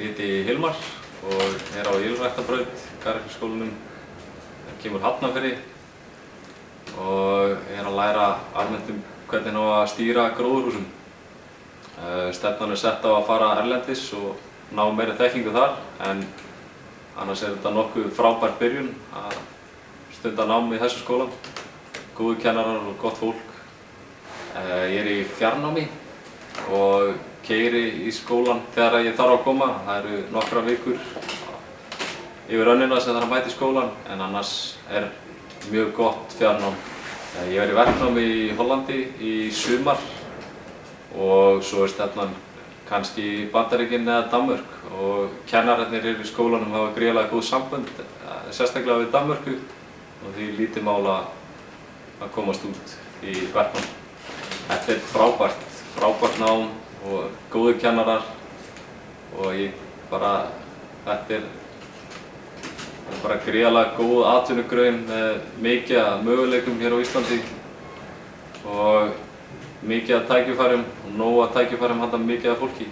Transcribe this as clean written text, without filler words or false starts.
heiti Hilmar og á Ylræktarbraut, Garðyrkjuskólanum, kemur Hafnarfirði og að læra almennt hvernig á að stýra gróðurhúsum. Stefnan sett á að fara erlendis og ná meiri þekkingu þar, en annars þetta nokkuð frábær byrjun að stunda nám í þessu skóla. Góðir kennarar og gott fólk. Ég í fjarnámi og keyri í skólan þegar ég þarf að koma. Það eru nokkrar vikur yfir önnina sem þarf að mæta í skólan, en annars mjög gott fjarnám. Ég í verknámi í Hollandi í sumar og svo stefnan kannski í Bandaríkin eða Danmörk, og kennararnir í skólanum hafa gríðarlega góð sambönd, sérstaklega við Danmörku, og því lítið mál að komast út í verknám. Þetta frábært nám og góðir kennarar, og þetta bara gríðarlega góð atvinnugrein með mikið af möguleikum hér á Íslandi og mikið af tækifærum og nóg af tækifærum handa mikið af fólki.